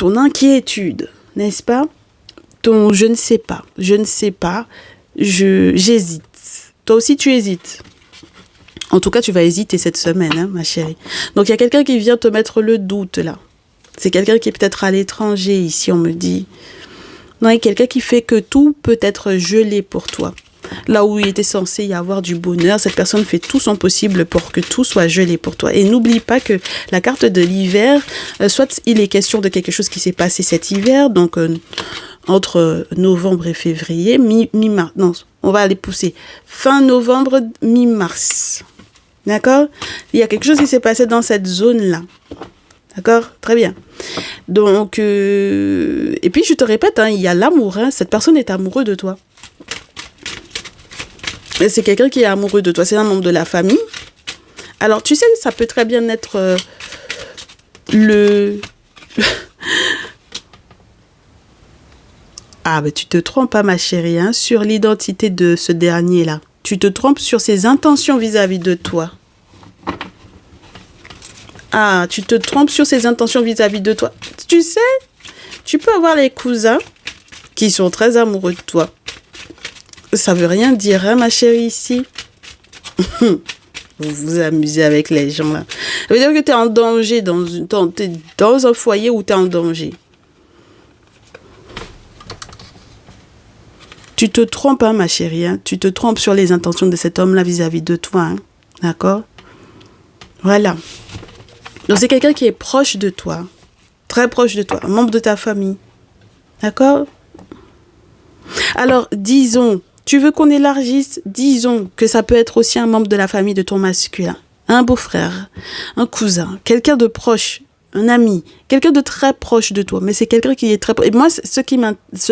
Speaker 1: inquiétude, n'est-ce pas? Ton je ne sais pas, j'hésite. Toi aussi, tu hésites. En tout cas, tu vas hésiter cette semaine, hein, ma chérie. Donc, il y a quelqu'un qui vient te mettre le doute, là. C'est quelqu'un qui est peut-être à l'étranger, ici, on me dit. Non, il y a quelqu'un qui fait que tout peut être gelé pour toi. Là où il était censé y avoir du bonheur, cette personne fait tout son possible pour que tout soit gelé pour toi. Et n'oublie pas que la carte de l'hiver, soit il est question de quelque chose qui s'est passé cet hiver, donc entre novembre et février, mi-mars. Non, on va aller pousser. Fin novembre, mi-mars. D'accord? Il y a quelque chose qui s'est passé dans cette zone-là. D'accord? Très bien. Donc, et puis je te répète, hein, il y a l'amour. Hein, cette personne est amoureuse de toi. C'est quelqu'un qui est amoureux de toi. C'est un membre de la famille. Alors, tu sais, ça peut très bien être Ah, mais tu te trompes, hein, ma chérie, hein, sur l'identité de ce dernier-là. Tu te trompes sur ses intentions vis-à-vis de toi. Ah, tu te trompes sur ses intentions vis-à-vis de toi. Tu sais, tu peux avoir les cousins qui sont très amoureux de toi. Ça veut rien dire, hein, ma chérie, ici. Vous vous amusez avec les gens, là. Ça veut dire que tu es en danger, t'es dans un foyer où tu es en danger. Tu te trompes, hein, ma chérie. Hein. Tu te trompes sur les intentions de cet homme-là vis-à-vis de toi. Hein. D'accord? Voilà. Donc, c'est quelqu'un qui est proche de toi. Très proche de toi. Un membre de ta famille. D'accord? Alors, disons, tu veux qu'on élargisse? Disons que ça peut être aussi un membre de la famille de ton masculin. Un beau-frère, un cousin, quelqu'un de proche, un ami, quelqu'un de très proche de toi. Mais c'est quelqu'un qui est très proche. Et moi, ce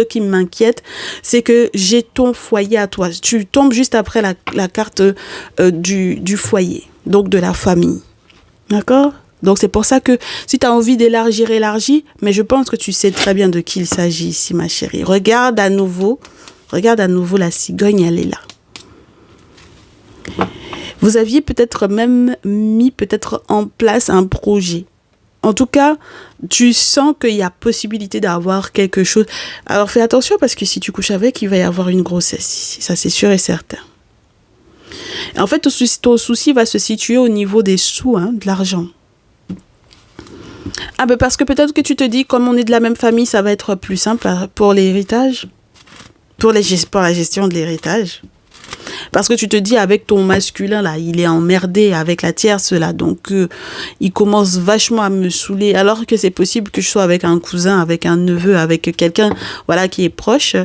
Speaker 1: qui m'inquiète, c'est que j'ai ton foyer à toi. Tu tombes juste après la carte du foyer, donc de la famille. D'accord? Donc, c'est pour ça que si tu as envie d'élargir, élargis. Mais je pense que tu sais très bien de qui il s'agit ici, ma chérie. Regarde à nouveau la cigogne, elle est là. Vous aviez peut-être même mis en place un projet. En tout cas, tu sens qu'il y a possibilité d'avoir quelque chose. Alors, fais attention parce que si tu couches avec, il va y avoir une grossesse ici. Ça, c'est sûr et certain. Et en fait, ton souci va se situer au niveau des sous, hein, de l'argent. Ah ben parce que peut-être que tu te dis, comme on est de la même famille, ça va être plus simple pour l'héritage, pour la gestion de l'héritage. Parce que tu te dis, avec ton masculin, là, il est emmerdé avec la tierce, là. Donc, il commence vachement à me saouler. Alors que c'est possible que je sois avec un cousin, avec un neveu, avec quelqu'un, voilà, qui est proche.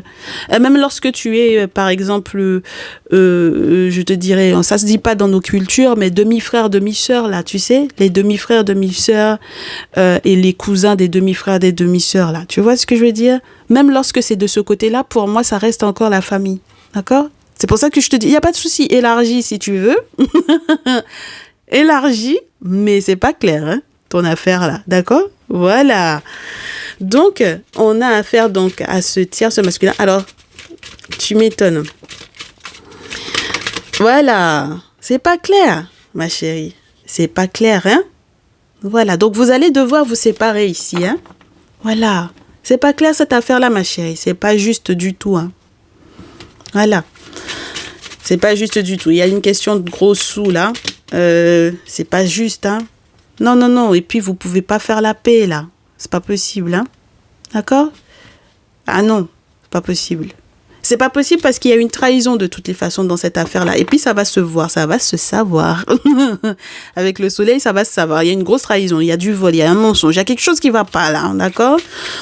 Speaker 1: Même lorsque tu es, par exemple, je te dirais, ça se dit pas dans nos cultures, mais demi-frère, demi-sœur, là, tu sais, les demi-frères, demi-sœurs, et les cousins des demi-frères, des demi-sœurs, là. Tu vois ce que je veux dire? Même lorsque c'est de ce côté-là, pour moi, ça reste encore la famille. D'accord? C'est pour ça que je te dis, il n'y a pas de souci, élargis si tu veux. Élargis, mais c'est pas clair, hein, ton affaire là, d'accord? Voilà. Donc, on a affaire donc à ce tierce masculin. Alors, tu m'étonnes. Voilà. C'est pas clair, ma chérie. C'est pas clair, hein? Voilà. Donc, vous allez devoir vous séparer ici, hein? Voilà. C'est pas clair cette affaire-là, ma chérie. C'est pas juste du tout, hein? Voilà. C'est pas juste du tout. Il y a une question de gros sous là. C'est pas juste, hein. Non, non, non. Et puis, vous pouvez pas faire la paix là. C'est pas possible, hein. D'accord? Ah non, c'est pas possible. C'est pas possible parce qu'il y a une trahison de toutes les façons dans cette affaire-là. Et puis, ça va se voir, ça va se savoir. Avec le soleil, ça va se savoir. Il y a une grosse trahison, il y a du vol, il y a un mensonge. Il y a quelque chose qui va pas là, d'accord?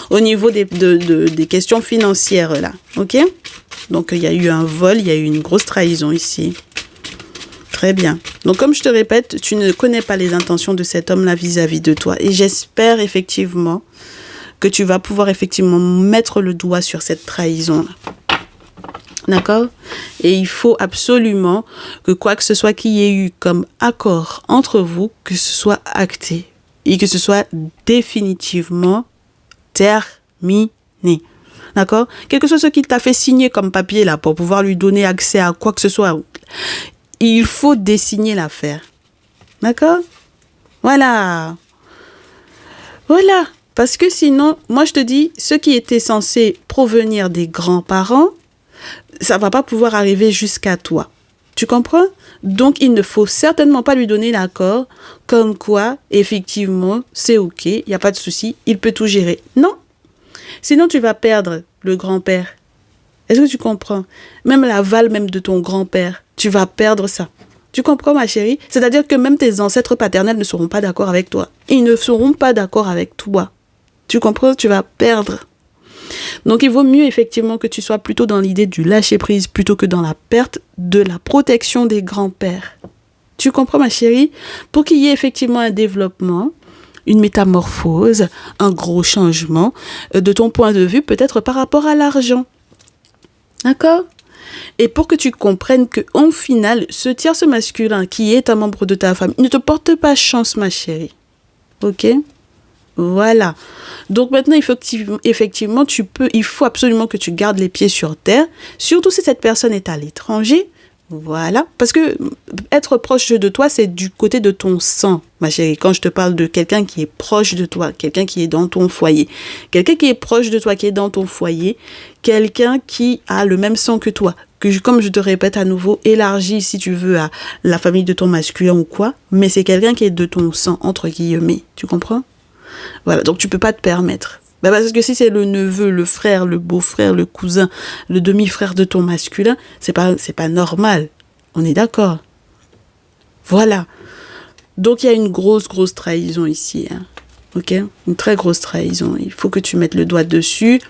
Speaker 1: Au niveau des questions financières là. OK? Donc, il y a eu un vol, il y a eu une grosse trahison ici. Très bien. Donc, comme je te répète, tu ne connais pas les intentions de cet homme-là vis-à-vis de toi. Et j'espère effectivement que tu vas pouvoir effectivement mettre le doigt sur cette trahison-là. D'accord? Et il faut absolument que quoi que ce soit qu'il y ait eu comme accord entre vous, que ce soit acté. Et que ce soit définitivement terminé. D'accord? Quel que soit ce qu'il t'a fait signer comme papier là pour pouvoir lui donner accès à quoi que ce soit, il faut dessiner l'affaire. D'accord? Voilà. Voilà. Parce que sinon, moi je te dis, ce qui était censé provenir des grands-parents, ça va pas pouvoir arriver jusqu'à toi. Tu comprends? Donc, il ne faut certainement pas lui donner l'accord comme quoi, effectivement, c'est OK, il n'y a pas de souci, il peut tout gérer. Non. Sinon, tu vas perdre le grand-père. Est-ce que tu comprends? Même l'aval même de ton grand-père, tu vas perdre ça. Tu comprends, ma chérie? C'est-à-dire que même tes ancêtres paternels ne seront pas d'accord avec toi. Ils ne seront pas d'accord avec toi. Tu comprends? Tu vas perdre. Donc, il vaut mieux effectivement que tu sois plutôt dans l'idée du lâcher-prise plutôt que dans la perte de la protection des grands-pères. Tu comprends, ma chérie? Pour qu'il y ait effectivement un développement, une métamorphose, un gros changement de ton point de vue, peut-être par rapport à l'argent. D'accord? Et pour que tu comprennes qu'en final, ce tierce masculin qui est un membre de ta famille ne te porte pas chance, ma chérie. OK? Voilà. Donc maintenant, effectivement, il faut absolument que tu gardes les pieds sur terre, surtout si cette personne est à l'étranger. Voilà. Parce que être proche de toi, c'est du côté de ton sang, ma chérie. Quand je te parle de quelqu'un qui est proche de toi, quelqu'un qui est dans ton foyer, quelqu'un qui est proche de toi, qui est dans ton foyer, quelqu'un qui a le même sang que toi, comme je te répète à nouveau, élargis si tu veux à la famille de ton masculin ou quoi, mais c'est quelqu'un qui est de ton sang, entre guillemets. Tu comprends? Voilà, donc tu peux pas te permettre. Ben parce que si c'est le neveu, le frère, le beau-frère, le cousin, le demi-frère de ton masculin, c'est pas normal. On est d'accord? Voilà. Donc il y a une grosse trahison ici. Hein. Ok? Une très grosse trahison. Il faut que tu mettes le doigt dessus.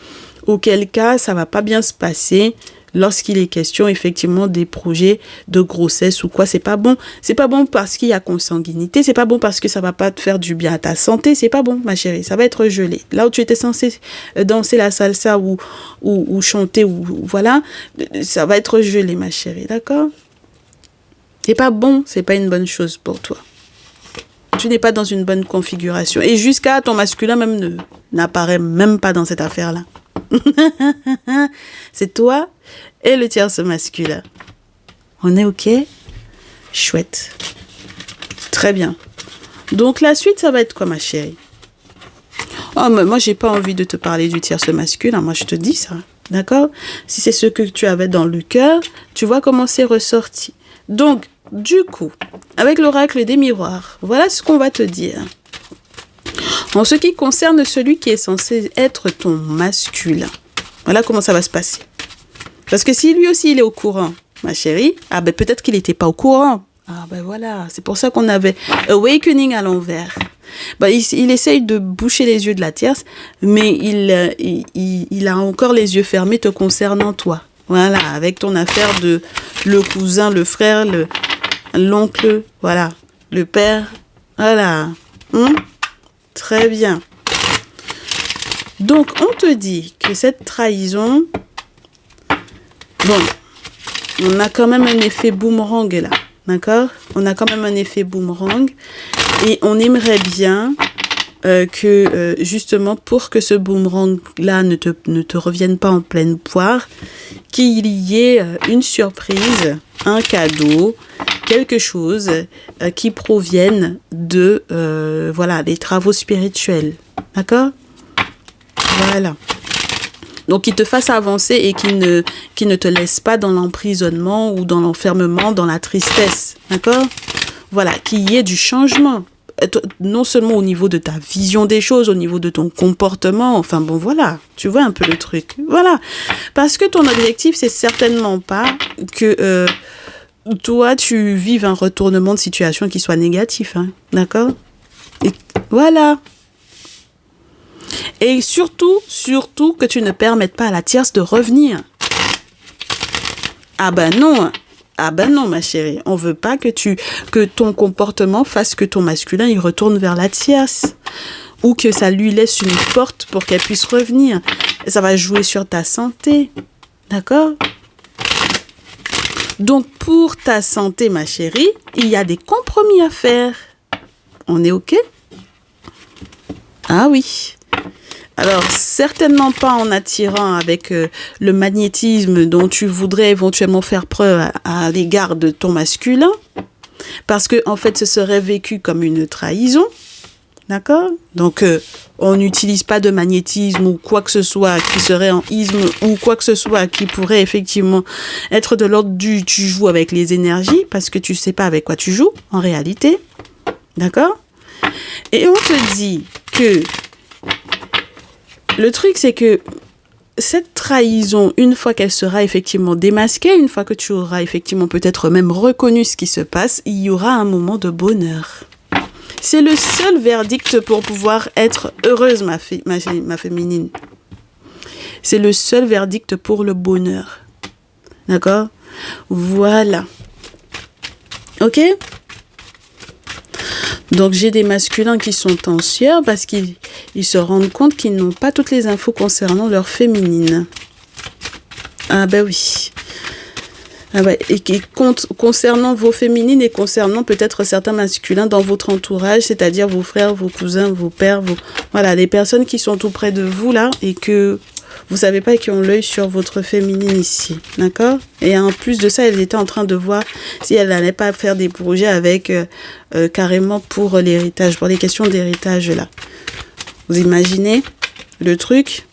Speaker 1: Auquel cas, ça va pas bien se passer. Lorsqu'il est question effectivement des projets de grossesse ou quoi, c'est pas bon. C'est pas bon parce qu'il y a consanguinité, c'est pas bon parce que ça va pas te faire du bien à ta santé, c'est pas bon, ma chérie, ça va être gelé. Là où tu étais censé danser la salsa ou chanter ou voilà, ça va être gelé, ma chérie, d'accord? C'est pas bon, c'est pas une bonne chose pour toi. Tu n'es pas dans une bonne configuration et jusqu'à ton masculin même n'apparaît même pas dans cette affaire-là. C'est toi et le tierce masculin. On est OK? Chouette. Très bien. Donc la suite, ça va être quoi, ma chérie? Oh, mais moi, j'ai pas envie de te parler du tierce masculin. Moi, je te dis ça. D'accord? Si c'est ce que tu avais dans le cœur, tu vois comment c'est ressorti. Donc, du coup, avec l'oracle des miroirs, voilà ce qu'on va te dire. En ce qui concerne celui qui est censé être ton masculin, voilà comment ça va se passer. Parce que si lui aussi il est au courant, ma chérie, ah ben peut-être qu'il n'était pas au courant. Ah ben voilà, c'est pour ça qu'on avait Awakening à l'envers. Ben, il essaye de boucher les yeux de la tierce, mais il a encore les yeux fermés te concernant toi. Voilà, avec ton affaire de le cousin, le frère, l'oncle, voilà, le père, voilà. Très bien. Donc, on te dit que cette trahison, bon, on a quand même un effet boomerang là, d'accord? On a quand même un effet boomerang et on aimerait bien que, justement, pour que ce boomerang-là ne te revienne pas en pleine poire, qu'il y ait une surprise, un cadeau, quelque chose qui provienne de, voilà, des travaux spirituels, d'accord? Voilà. Donc, qui te fasse avancer et qui ne te laisse pas dans l'emprisonnement ou dans l'enfermement, dans la tristesse. D'accord? Voilà, qu'il y ait du changement. Non seulement au niveau de ta vision des choses, au niveau de ton comportement. Enfin, bon, voilà. Tu vois un peu le truc. Voilà. Parce que ton objectif, c'est certainement pas que toi, tu vives un retournement de situation qui soit négatif. Hein. D'accord? Et voilà. Et surtout que tu ne permettes pas à la tierce de revenir. Ah ben non, ma chérie. On veut pas que ton comportement fasse que ton masculin, il retourne vers la tierce. Ou que ça lui laisse une porte pour qu'elle puisse revenir. Ça va jouer sur ta santé. D'accord? Donc, pour ta santé, ma chérie, il y a des compromis à faire. On est OK? Ah oui. Alors, certainement pas en attirant avec le magnétisme dont tu voudrais éventuellement faire preuve à l'égard de ton masculin, parce que en fait, ce serait vécu comme une trahison, d'accord? Donc, on n'utilise pas de magnétisme ou quoi que ce soit qui serait en isme ou quoi que ce soit qui pourrait effectivement être de l'ordre du tu joues avec les énergies parce que tu sais pas avec quoi tu joues en réalité, d'accord? Et on te dit que le truc, c'est que cette trahison, une fois qu'elle sera effectivement démasquée, une fois que tu auras effectivement peut-être même reconnu ce qui se passe, il y aura un moment de bonheur. C'est le seul verdict pour pouvoir être heureuse, ma féminine. C'est le seul verdict pour le bonheur. D'accord? Voilà. Ok? Donc, j'ai des masculins qui sont en sueur parce qu'ils se rendent compte qu'ils n'ont pas toutes les infos concernant leur féminine. Ah ben oui. Ah ben, et concernant vos féminines et concernant peut-être certains masculins dans votre entourage, c'est-à-dire vos frères, vos cousins, vos pères, voilà, les personnes qui sont tout près de vous là et que vous savez pas qui ont l'œil sur votre féminine ici, d'accord? Et en plus de ça, elles étaient en train de voir si elles n'allaient pas faire des projets avec carrément pour l'héritage, pour les questions d'héritage là. Vous imaginez le truc?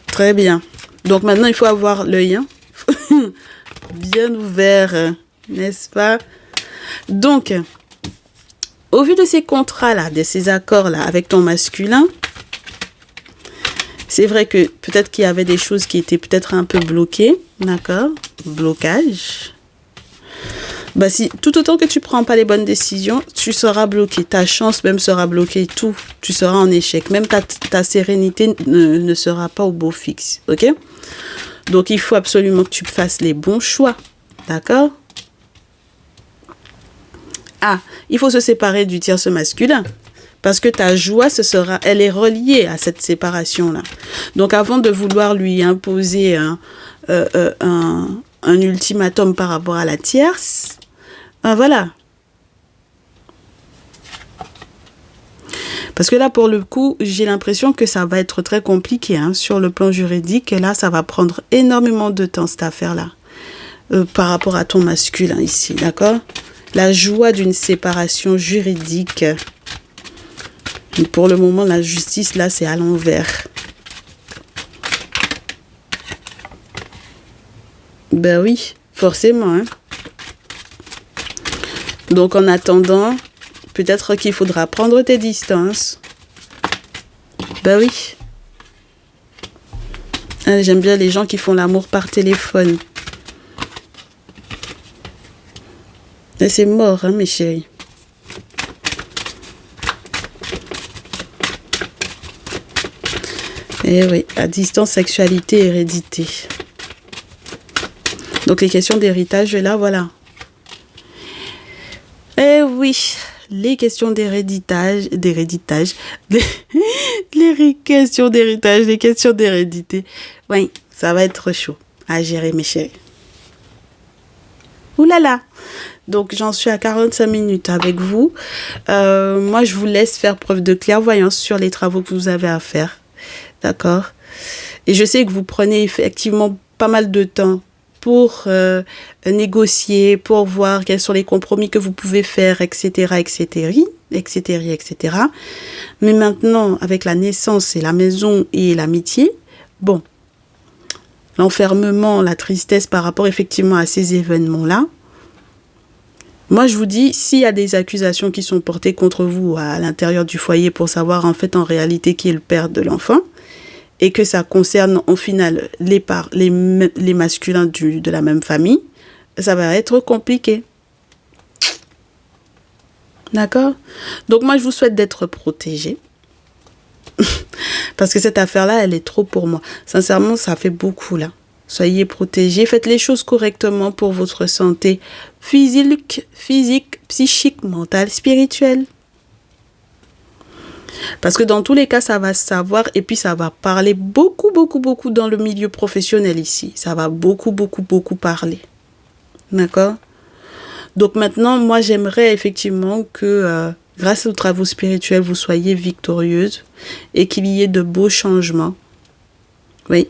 Speaker 1: Très bien. Donc maintenant, il faut avoir l'œil bien ouvert, n'est-ce pas? Donc, au vu de ces contrats-là, de ces accords-là avec ton masculin, c'est vrai que peut-être qu'il y avait des choses qui étaient peut-être un peu bloquées, d'accord? Blocage. Bah si, tout autant que tu prends pas les bonnes décisions, tu seras bloqué. Ta chance même sera bloquée, tout. Tu seras en échec. Même ta sérénité ne sera pas au beau fixe, ok? Donc, il faut absolument que tu fasses les bons choix, d'accord? Ah, il faut se séparer du tierce masculin. Parce que ta joie, elle est reliée à cette séparation-là. Donc, avant de vouloir lui imposer un ultimatum par rapport à la tierce, voilà. Parce que là, pour le coup, j'ai l'impression que ça va être très compliqué sur le plan juridique. Et là, ça va prendre énormément de temps, cette affaire-là, par rapport à ton masculin ici, d'accord? La joie d'une séparation juridique. Pour le moment, la justice, là, c'est à l'envers. Ben oui, forcément. Donc, en attendant, peut-être qu'il faudra prendre tes distances. Ben oui. J'aime bien les gens qui font l'amour par téléphone. Et c'est mort, hein, mes chéris. Et oui, à distance, sexualité, hérédité. Donc, les questions d'héritage, là, voilà. Eh oui, les questions d'héritage, les questions d'héritage, les questions d'hérédité. Oui, ça va être chaud à gérer, mes chéris. Ouh là là. Donc, j'en suis à 45 minutes avec vous. Moi, je vous laisse faire preuve de clairvoyance sur les travaux que vous avez à faire. D'accord? Et je sais que vous prenez effectivement pas mal de temps pour négocier, pour voir quels sont les compromis que vous pouvez faire, etc., etc., etc., etc. Mais maintenant, avec la naissance et la maison et l'amitié, bon, l'enfermement, la tristesse par rapport effectivement à ces événements-là, moi, je vous dis, s'il y a des accusations qui sont portées contre vous à l'intérieur du foyer pour savoir en fait en réalité qui est le père de l'enfant, et que ça concerne au final les masculins de la même famille, ça va être compliqué. D'accord? Donc moi, je vous souhaite d'être protégés. Parce que cette affaire-là, elle est trop pour moi. Sincèrement, ça fait beaucoup là. Soyez protégés, faites les choses correctement pour votre santé physique, psychique, mentale, spirituelle. Parce que dans tous les cas, ça va se savoir et puis ça va parler beaucoup, beaucoup, beaucoup dans le milieu professionnel ici. Ça va beaucoup, beaucoup, beaucoup parler. D'accord? Donc maintenant, moi, j'aimerais effectivement que grâce aux travaux spirituels, vous soyez victorieuse et qu'il y ait de beaux changements. Oui.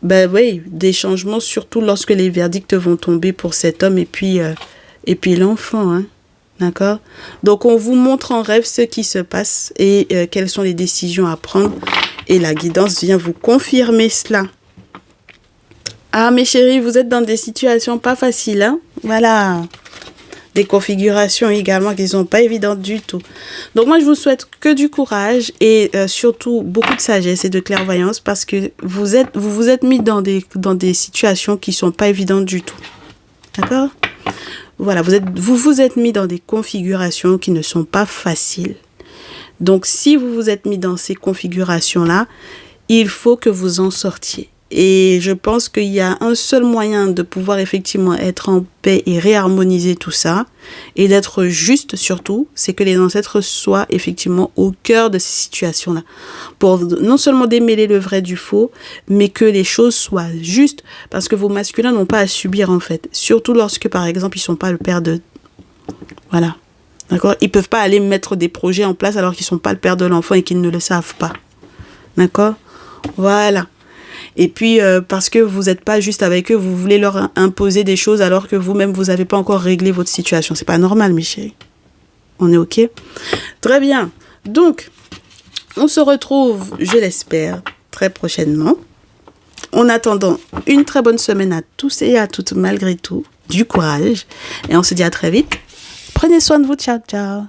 Speaker 1: Ben oui, des changements, surtout lorsque les verdicts vont tomber pour cet homme et puis l'enfant, hein. D'accord? Donc, on vous montre en rêve ce qui se passe et quelles sont les décisions à prendre. Et la guidance vient vous confirmer cela. Ah, mes chéris, vous êtes dans des situations pas faciles, hein? Voilà. Des configurations également qui ne sont pas évidentes du tout. Donc, moi, je vous souhaite que du courage et surtout beaucoup de sagesse et de clairvoyance parce que vous vous êtes mis dans des situations qui ne sont pas évidentes du tout. D'accord? Voilà, vous vous êtes mis dans des configurations qui ne sont pas faciles. Donc, si vous vous êtes mis dans ces configurations-là, il faut que vous en sortiez. Et je pense qu'il y a un seul moyen de pouvoir effectivement être en paix et réharmoniser tout ça, et d'être juste surtout, c'est que les ancêtres soient effectivement au cœur de ces situations-là. Pour non seulement démêler le vrai du faux, mais que les choses soient justes, parce que vos masculins n'ont pas à subir en fait. Surtout lorsque par exemple ils ne sont pas le père de... Voilà. D'accord? Ils ne peuvent pas aller mettre des projets en place alors qu'ils ne sont pas le père de l'enfant et qu'ils ne le savent pas. D'accord? Voilà. Et puis, parce que vous n'êtes pas juste avec eux, vous voulez leur imposer des choses alors que vous-même, vous n'avez pas encore réglé votre situation. C'est pas normal, mes chéris. On est OK? Très bien. Donc, on se retrouve, je l'espère, très prochainement. En attendant, une très bonne semaine à tous et à toutes, malgré tout. Du courage. Et on se dit à très vite. Prenez soin de vous. Ciao, ciao.